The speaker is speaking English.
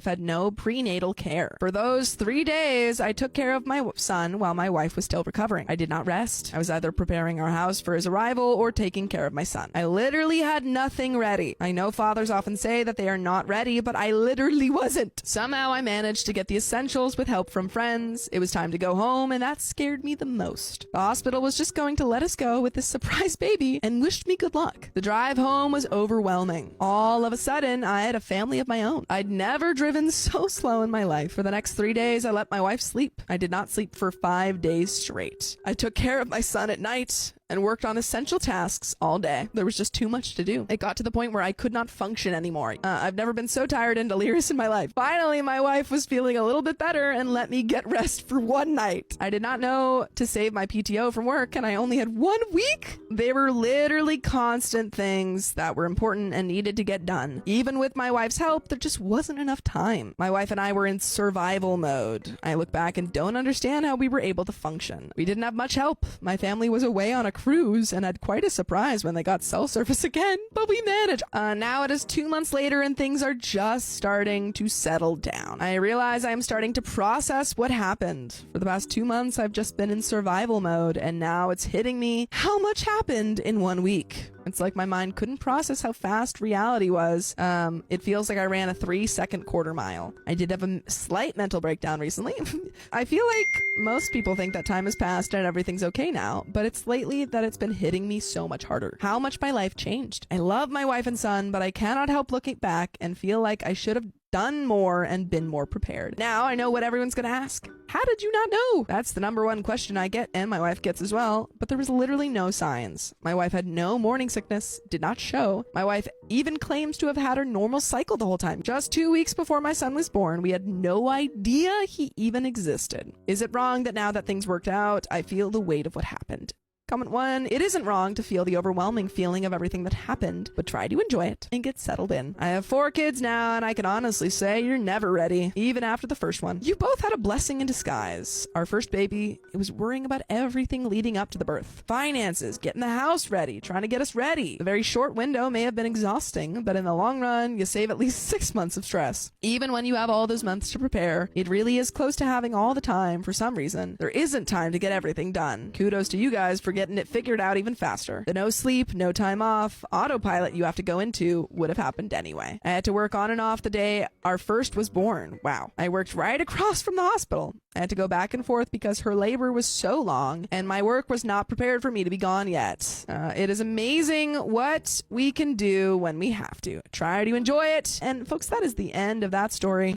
had no prenatal care. For those 3 days, I took care of my son while my wife was still recovering. I did not rest. I was either preparing our house for his arrival or taking care of my son. I literally had nothing ready. I know fathers often say that they are not ready, but I literally wasn't. Somehow I managed to get the essentials with help from friends. It was time to go home, and that scared me the most. The hospital was just going to let us go with this surprise baby and wished me good luck. The drive home was overwhelming. All of a sudden, I had a family of my own. I'd never driven so slow in my life. For the next 3 days, I let my wife sleep. I did not sleep for 5 days straight. I took care of my son at night and worked on essential tasks all day. There was just too much to do. It got to the point where I could not function anymore. I've never been so tired and delirious in my life. Finally, my wife was feeling a little bit better and let me get rest for one night. I did not know to save my PTO from work, and I only had 1 week. They were literally constant things that were important and needed to get done. Even with my wife's help, there just wasn't enough time. My wife and I were in survival mode. I look back and don't understand how we were able to function. We didn't have much help. My family was away on a cruise and had quite a surprise when they got cell service again, but we managed. Now it is 2 months later and things are just starting to settle down. I realize I'm starting to process what happened. For the past 2 months, I've just been in survival mode, and now it's hitting me how much happened in 1 week. It's like my mind couldn't process how fast reality was. It feels like I ran a 3-second quarter mile. I did have a slight mental breakdown recently. I feel like most people think that time has passed and everything's okay now, but it's lately that it's been hitting me so much harder. How much my life changed. I love my wife and son, but I cannot help looking back and feel like I should have done more and been more prepared. Now I know what everyone's gonna ask. How did you not know? That's the number one question I get, and my wife gets as well, but there was literally no signs. My wife had no morning sickness, did not show. My wife even claims to have had her normal cycle the whole time. Just 2 weeks before my son was born, we had no idea he even existed. Is it wrong that now that things worked out, I feel the weight of what happened? Comment 1, it isn't wrong to feel the overwhelming feeling of everything that happened, but try to enjoy it and get settled in. I have 4 kids now, and I can honestly say you're never ready, even after the first one. You both had a blessing in disguise. Our first baby, it was worrying about everything leading up to the birth. Finances, getting the house ready, trying to get us ready. The very short window may have been exhausting, but in the long run, you save at least 6 months of stress. Even when you have all those months to prepare, it really is close to having all the time for some reason. There isn't time to get everything done. Kudos to you guys for getting it figured out even faster. The no sleep, no time off, autopilot you have to go into would have happened anyway. I had to work on and off the day our first was born. Wow. I worked right across from the hospital. I had to go back and forth because her labor was so long and my work was not prepared for me to be gone yet. It is amazing what we can do when we have to. Try to enjoy it. And folks, that is the end of that story.